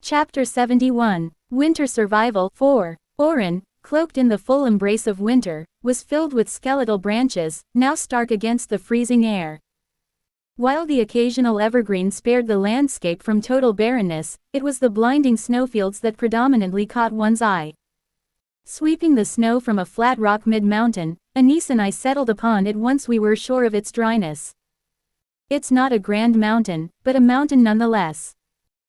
Chapter 71. Winter Survival 4. Oren, cloaked in the full embrace of winter, was filled with skeletal branches, now stark against the freezing air. While the occasional evergreen spared the landscape from total barrenness, it was the blinding snowfields that predominantly caught one's eye. Sweeping the snow from a flat rock mid-mountain, Anise and I settled upon it once we were sure of its dryness. It's not a grand mountain, but a mountain nonetheless.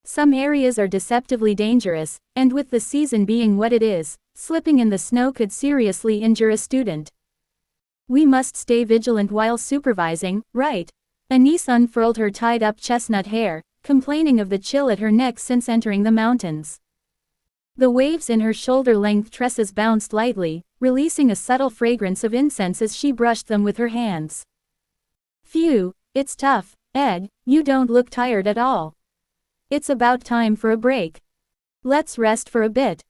Some areas are deceptively dangerous, and with the season being what it is, slipping in the snow could seriously injure a student. We must stay vigilant while supervising, right? Anise unfurled her tied-up chestnut hair, complaining of the chill at her neck since entering the mountains. The waves in her shoulder-length tresses bounced lightly, releasing a subtle fragrance of incense as she brushed them with her hands. Phew, it's tough, Ed, you don't look tired at all. It's about time for a break. Let's rest for a bit.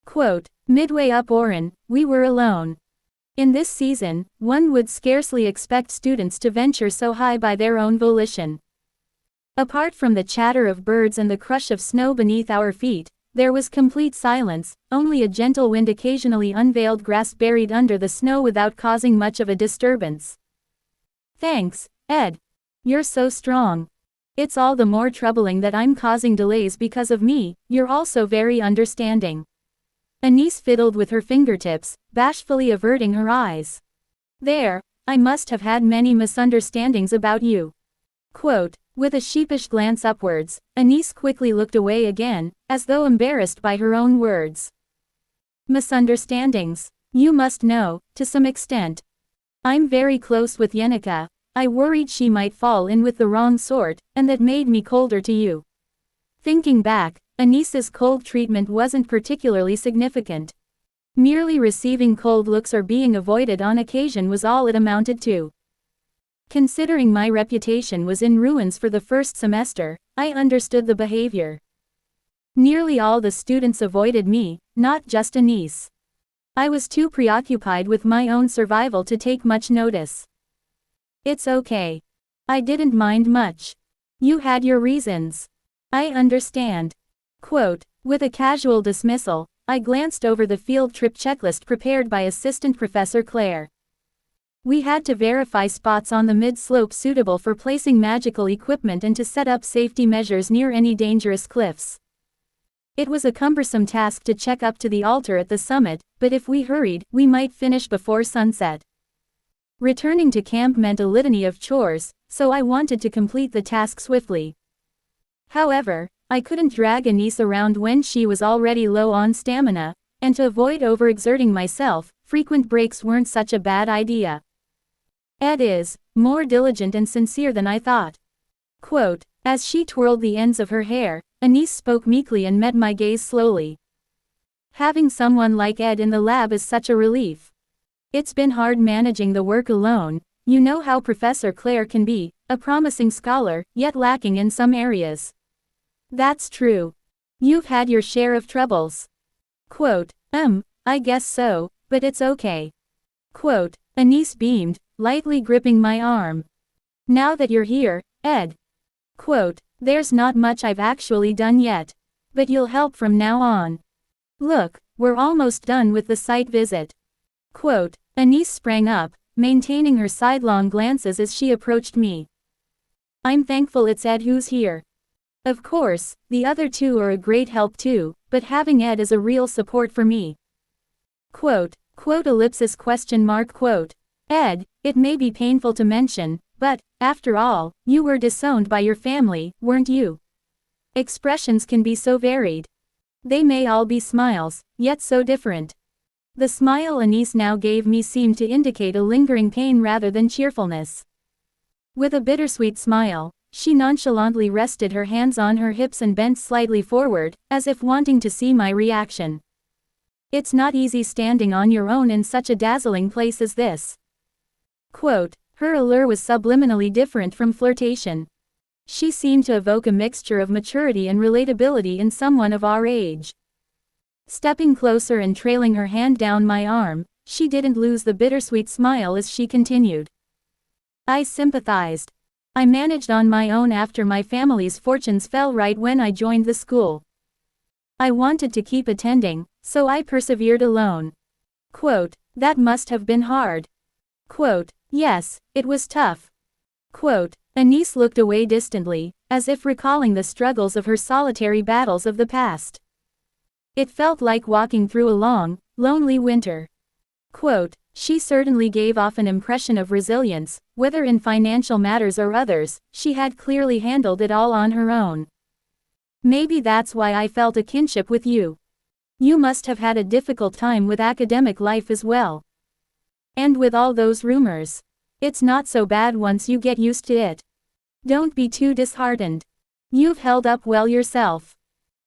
Quote, midway up Oren, we were alone. In this season, one would scarcely expect students to venture so high by their own volition. Apart from the chatter of birds and the crush of snow beneath our feet, there was complete silence, only a gentle wind occasionally unveiled grass buried under the snow without causing much of a disturbance. Thanks, Ed. You're so strong. It's all the more troubling that I'm causing delays because of me, you're also very understanding. Anise fiddled with her fingertips, bashfully averting her eyes. There, I must have had many misunderstandings about you. Quote, with a sheepish glance upwards, Anise quickly looked away again, as though embarrassed by her own words. Misunderstandings. You must know, to some extent. I'm very close with Yenica. I worried she might fall in with the wrong sort, and that made me colder to you. Thinking back, Anise's cold treatment wasn't particularly significant. Merely receiving cold looks or being avoided on occasion was all it amounted to. Considering my reputation was in ruins for the first semester, I understood the behavior. Nearly all the students avoided me, not just Anise. I was too preoccupied with my own survival to take much notice. It's okay. I didn't mind much. You had your reasons. I understand. Quote, with a casual dismissal, I glanced over the field trip checklist prepared by Assistant Professor Claire. We had to verify spots on the mid-slope suitable for placing magical equipment and to set up safety measures near any dangerous cliffs. It was a cumbersome task to check up to the altar at the summit, but if we hurried, we might finish before sunset. Returning to camp meant a litany of chores, so I wanted to complete the task swiftly. However, I couldn't drag Anise around when she was already low on stamina, and to avoid overexerting myself, frequent breaks weren't such a bad idea. Ed is more diligent and sincere than I thought. Quote, as she twirled the ends of her hair, Anise spoke meekly and met my gaze slowly. Having someone like Ed in the lab is such a relief. It's been hard managing the work alone. You know how Professor Claire can be, a promising scholar, yet lacking in some areas. That's true. You've had your share of troubles. Quote, I guess so, but it's okay. Quote, Anise beamed, lightly gripping my arm. Now that you're here, Ed. Quote, there's not much I've actually done yet. But you'll help from now on. Look, we're almost done with the site visit. Quote, Anise sprang up, maintaining her sidelong glances as she approached me. I'm thankful it's Ed who's here. Of course, the other two are a great help too, but having Ed is a real support for me. Quote, ellipsis question mark quote. Ed, it may be painful to mention, but, after all, you were disowned by your family, weren't you? Expressions can be so varied. They may all be smiles, yet so different. The smile Anise now gave me seemed to indicate a lingering pain rather than cheerfulness. With a bittersweet smile, she nonchalantly rested her hands on her hips and bent slightly forward, as if wanting to see my reaction. It's not easy standing on your own in such a dazzling place as this. Quote, her allure was subliminally different from flirtation. She seemed to evoke a mixture of maturity and relatability in someone of our age. Stepping closer and trailing her hand down my arm, she didn't lose the bittersweet smile as she continued. I sympathized. I managed on my own after my family's fortunes fell right when I joined the school. I wanted to keep attending, so I persevered alone. Quote, that must have been hard. Quote, yes, it was tough. Quote, Anise looked away distantly, as if recalling the struggles of her solitary battles of the past. It felt like walking through a long, lonely winter. Quote, she certainly gave off an impression of resilience, whether in financial matters or others, she had clearly handled it all on her own. Maybe that's why I felt a kinship with you. You must have had a difficult time with academic life as well. And with all those rumors. It's not so bad once you get used to it. Don't be too disheartened. You've held up well yourself.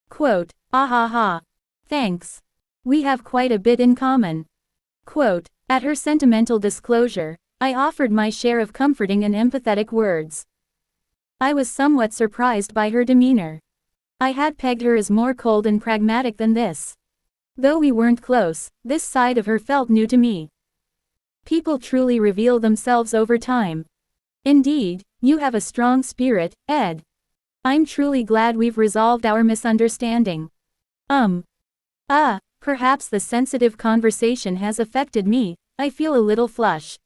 Quote, ah ha ha. Thanks. We have quite a bit in common. Quote, at her sentimental disclosure, I offered my share of comforting and empathetic words. I was somewhat surprised by her demeanor. I had pegged her as more cold and pragmatic than this. Though we weren't close, this side of her felt new to me. People truly reveal themselves over time. Indeed, you have a strong spirit, Ed. I'm truly glad we've resolved our misunderstanding. Perhaps the sensitive conversation has affected me, I feel a little flush.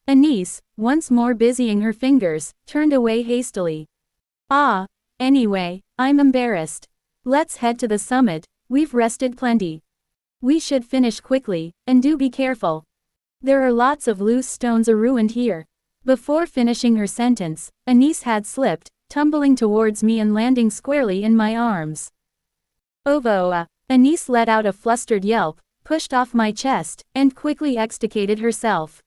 Anise, once more busying her fingers, turned away hastily. Anyway, I'm embarrassed. Let's head to the summit, we've rested plenty. We should finish quickly, and do be careful. There are lots of loose stones ruined here. Before finishing her sentence, Anise had slipped, tumbling towards me and landing squarely in my arms. Ovoa. Anise let out a flustered yelp, pushed off my chest, and quickly extricated herself.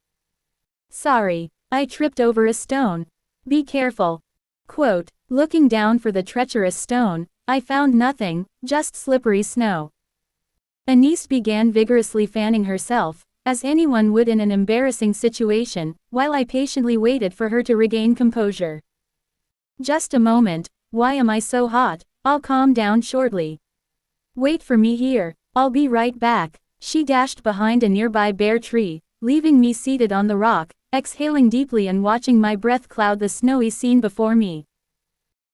Sorry, I tripped over a stone. Be careful. Quote, looking down for the treacherous stone, I found nothing, just slippery snow. Anise began vigorously fanning herself, as anyone would in an embarrassing situation, while I patiently waited for her to regain composure. Just a moment, why am I so hot? I'll calm down shortly. Wait for me here, I'll be right back. She dashed behind a nearby bare tree, leaving me seated on the rock, exhaling deeply and watching my breath cloud the snowy scene before me.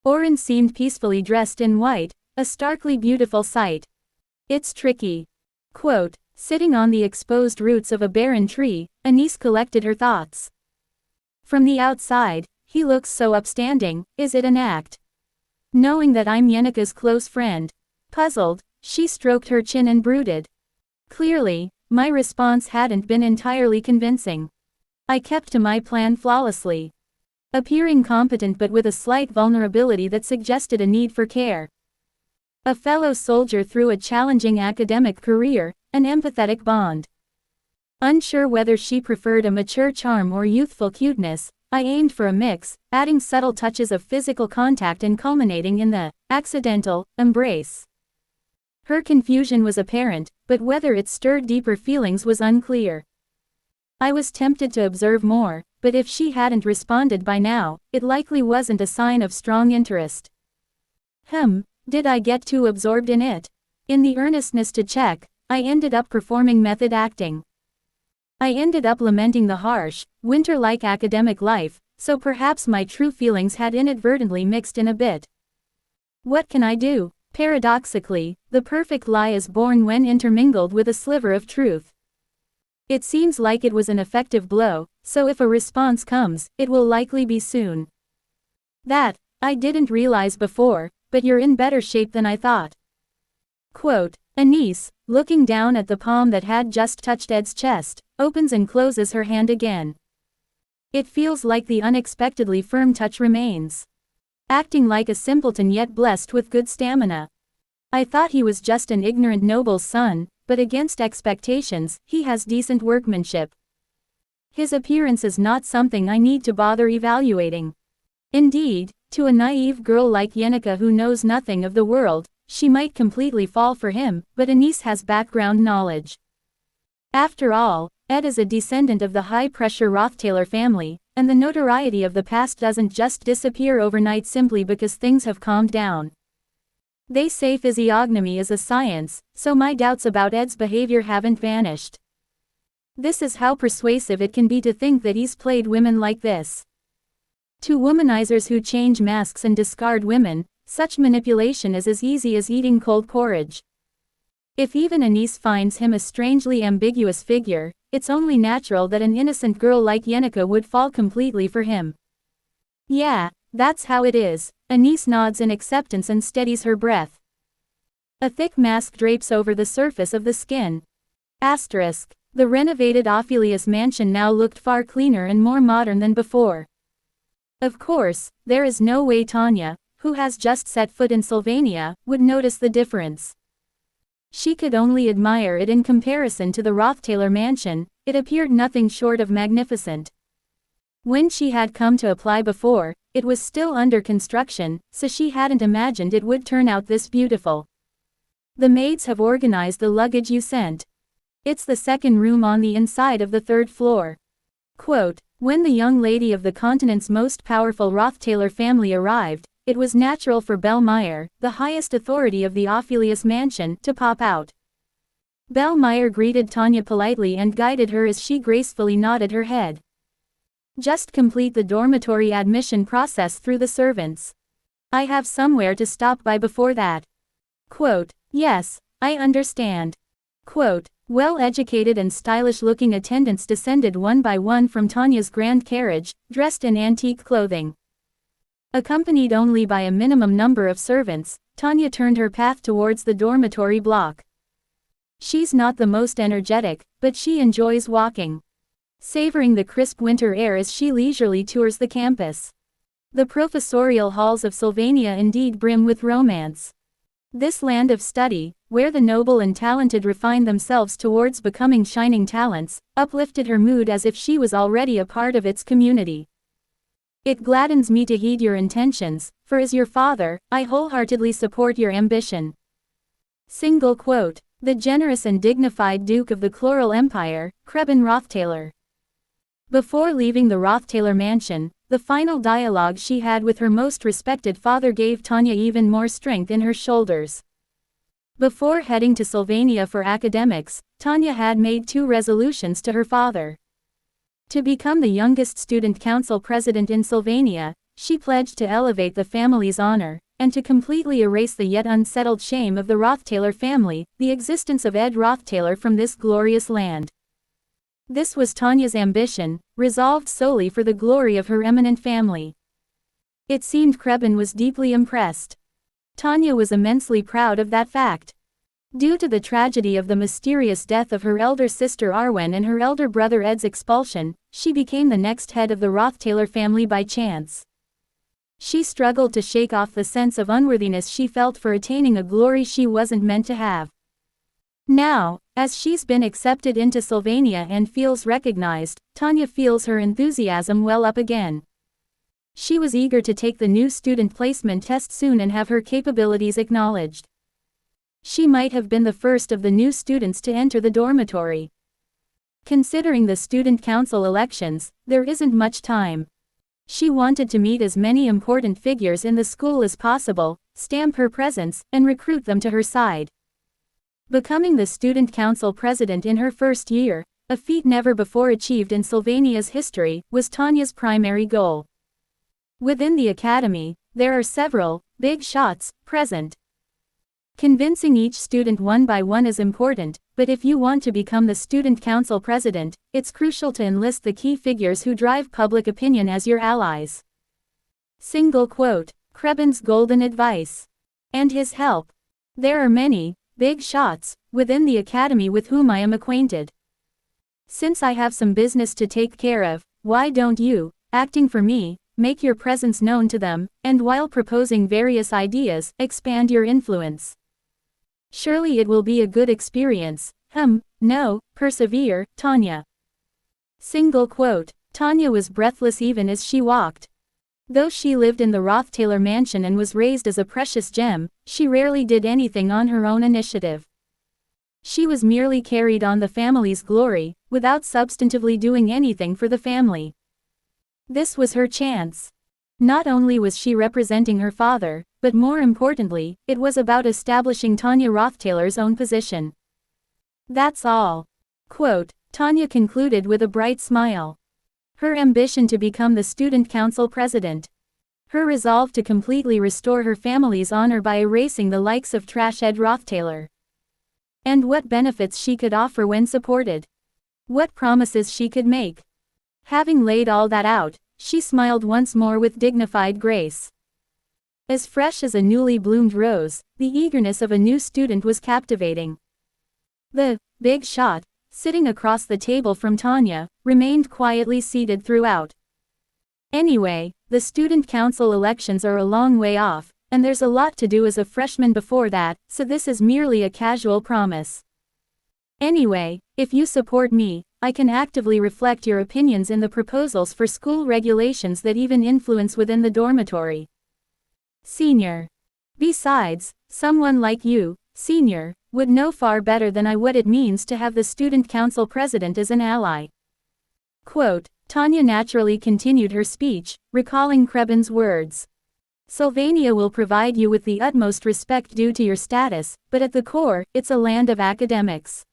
Oren seemed peacefully dressed in white, a starkly beautiful sight. It's tricky. Quote, sitting on the exposed roots of a barren tree, Anise collected her thoughts. From the outside, he looks so upstanding, is it an act? Knowing that I'm Yenika's close friend. Puzzled, she stroked her chin and brooded. Clearly, my response hadn't been entirely convincing. I kept to my plan flawlessly. Appearing competent but with a slight vulnerability that suggested a need for care. A fellow soldier through a challenging academic career, an empathetic bond. Unsure whether she preferred a mature charm or youthful cuteness, I aimed for a mix, adding subtle touches of physical contact and culminating in the accidental embrace. Her confusion was apparent, but whether it stirred deeper feelings was unclear. I was tempted to observe more, but if she hadn't responded by now, it likely wasn't a sign of strong interest. Did I get too absorbed in it? In the earnestness to check, I ended up performing method acting. I ended up lamenting the harsh, winter-like academic life, so perhaps my true feelings had inadvertently mixed in a bit. What can I do? Paradoxically, the perfect lie is born when intermingled with a sliver of truth. It seems like it was an effective blow, so if a response comes, it will likely be soon. That, I didn't realize before, but you're in better shape than I thought. Quote, Anise, looking down at the palm that had just touched Ed's chest, opens and closes her hand again. It feels like the unexpectedly firm touch remains. Acting like a simpleton yet blessed with good stamina. I thought he was just an ignorant noble's son, but against expectations, he has decent workmanship. His appearance is not something I need to bother evaluating. Indeed, to a naive girl like Yenika who knows nothing of the world, she might completely fall for him, but Anise has background knowledge. After all, Ed is a descendant of the high-pressure Rothtaylor family, and the notoriety of the past doesn't just disappear overnight simply because things have calmed down. They say physiognomy is a science, so my doubts about Ed's behavior haven't vanished. This is how persuasive it can be to think that he's played women like this. To womanizers who change masks and discard women, Such manipulation is as easy as eating cold porridge. If even Anis finds him a strangely ambiguous figure, it's only natural that an innocent girl like Yenica would fall completely for him. Yeah, that's how it is. Anis nods in acceptance and steadies her breath. A thick mask drapes over the surface of the skin. Asterisk. The renovated Ophelia's mansion now looked far cleaner and more modern than before. Of course, there is no way Tanya, who has just set foot in Sylvania, would notice the difference. She could only admire it in comparison to the Roththaler mansion. It appeared nothing short of magnificent. When she had come to apply before, it was still under construction, so she hadn't imagined it would turn out this beautiful. The maids have organized the luggage you sent. It's the second room on the inside of the third floor. Quote, when the young lady of the continent's most powerful Roththaler family arrived, it was natural for Bellmeyer, the highest authority of the Ophelius mansion, to pop out. Bellmeyer greeted Tanya politely and guided her as she gracefully nodded her head. Just complete the dormitory admission process through the servants. I have somewhere to stop by before that. Quote, yes, I understand. Quote, well-educated and stylish-looking attendants descended one by one from Tanya's grand carriage, dressed in antique clothing. Accompanied only by a minimum number of servants, Tanya turned her path towards the dormitory block. She's not the most energetic, but she enjoys walking, savoring the crisp winter air as she leisurely tours the campus. The professorial halls of Sylvania indeed brim with romance. This land of study, where the noble and talented refine themselves towards becoming shining talents, uplifted her mood as if she was already a part of its community. It gladdens me to heed your intentions, for as your father, I wholeheartedly support your ambition. Single quote. The generous and dignified Duke of the Chloral Empire, Krebin Roththaler. Before leaving the Roththaler mansion, the final dialogue she had with her most respected father gave Tanya even more strength in her shoulders. Before heading to Sylvania for academics, Tanya had made 2 resolutions to her father. To become the youngest student council president in Sylvania, she pledged to elevate the family's honor, and to completely erase the yet unsettled shame of the Roththaler family, the existence of Ed Roththaler from this glorious land. This was Tanya's ambition, resolved solely for the glory of her eminent family. It seemed Krebin was deeply impressed. Tanya was immensely proud of that fact. Due to the tragedy of the mysterious death of her elder sister Arwen and her elder brother Ed's expulsion, she became the next head of the Roththaler family by chance. She struggled to shake off the sense of unworthiness she felt for attaining a glory she wasn't meant to have. Now, as she's been accepted into Sylvania and feels recognized, Tanya feels her enthusiasm well up again. She was eager to take the new student placement test soon and have her capabilities acknowledged. She might have been the first of the new students to enter the dormitory. Considering the student council elections, there isn't much time. She wanted to meet as many important figures in the school as possible, stamp her presence, and recruit them to her side. Becoming the student council president in her first year, a feat never before achieved in Sylvania's history, was Tanya's primary goal. Within the academy, there are several big shots present. Convincing each student one by one is important, but if you want to become the student council president, it's crucial to enlist the key figures who drive public opinion as your allies. Single quote. Krebin's golden advice. And his help. There are many big shots within the academy with whom I am acquainted. Since I have some business to take care of, why don't you, acting for me, make your presence known to them, and while proposing various ideas, expand your influence. Surely it will be a good experience. No, persevere, Tanya. Single quote. Tanya was breathless even as she walked. Though she lived in the Roththaler mansion and was raised as a precious gem, she rarely did anything on her own initiative. She was merely carried on the family's glory, without substantively doing anything for the family. This was her chance. Not only was she representing her father, but more importantly, it was about establishing Tanya Roththaler's own position. That's all. Quote, Tanya concluded with a bright smile. Her ambition to become the student council president. her resolve to completely restore her family's honor by erasing the likes of trash Ed Roththaler. And what benefits she could offer when supported. What promises she could make. Having laid all that out, she smiled once more with dignified grace. As fresh as a newly bloomed rose, the eagerness of a new student was captivating. The big shot, sitting across the table from Tanya, remained quietly seated throughout. Anyway, the student council elections are a long way off, and there's a lot to do as a freshman before that, so this is merely a casual promise. Anyway, if you support me, I can actively reflect your opinions in the proposals for school regulations that even influence within the dormitory. Senior. Besides, someone like you, Senior, would know far better than I what it means to have the student council president as an ally. Quote, Tanya naturally continued her speech, recalling Krebin's words. Sylvania will provide you with the utmost respect due to your status, but at the core, it's a land of academics.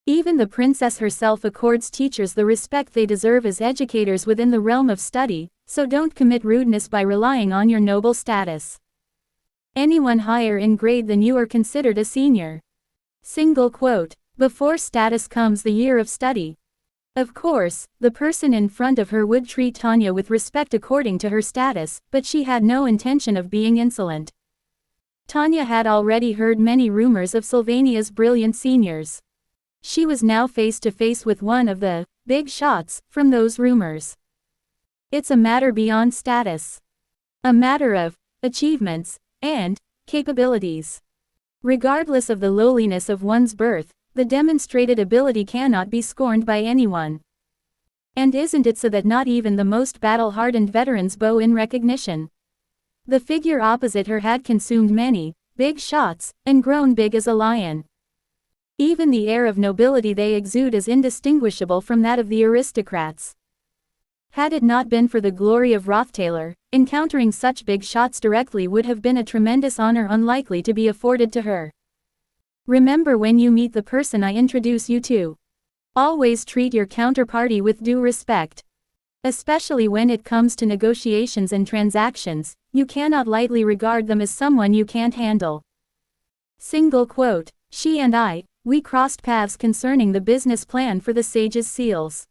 Even the princess herself accords teachers the respect they deserve as educators within the realm of study, so don't commit rudeness by relying on your noble status. Anyone higher in grade than you are considered a senior. Single quote. Before status comes the year of study. Of course, the person in front of her would treat Tanya with respect according to her status, but she had no intention of being insolent. Tanya had already heard many rumors of Sylvania's brilliant seniors. She was now face to face with one of the big shots from those rumors. It's a matter beyond status. A matter of achievements and capabilities. Regardless of the lowliness of one's birth, the demonstrated ability cannot be scorned by anyone. And isn't it so that not even the most battle-hardened veterans bow in recognition? The figure opposite her had consumed many big shots, and grown big as a lion. Even the air of nobility they exude is indistinguishable from that of the aristocrats. Had it not been for the glory of Roththaler, encountering such big shots directly would have been a tremendous honor unlikely to be afforded to her. Remember when you meet the person I introduce you to. Always treat your counterparty with due respect. Especially when it comes to negotiations and transactions, you cannot lightly regard them as someone you can't handle. Single quote. She and we crossed paths concerning the business plan for the Sage's seals.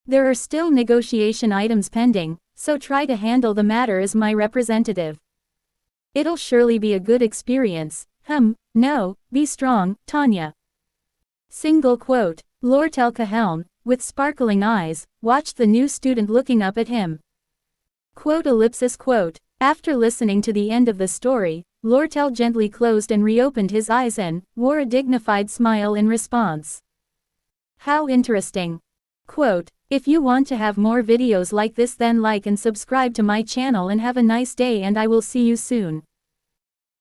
There are still negotiation items pending, so try to handle the matter as my representative. It'll surely be a good experience. No, be strong, Tanya. Single quote. Lord Telkahelm, with sparkling eyes, watched the new student looking up at him. Quote. After listening to the end of the story, Lord Tel gently closed and reopened his eyes and wore a dignified smile in response. How interesting. Quote. If you want to have more videos like this, then like and subscribe to my channel and have a nice day, and I will see you soon.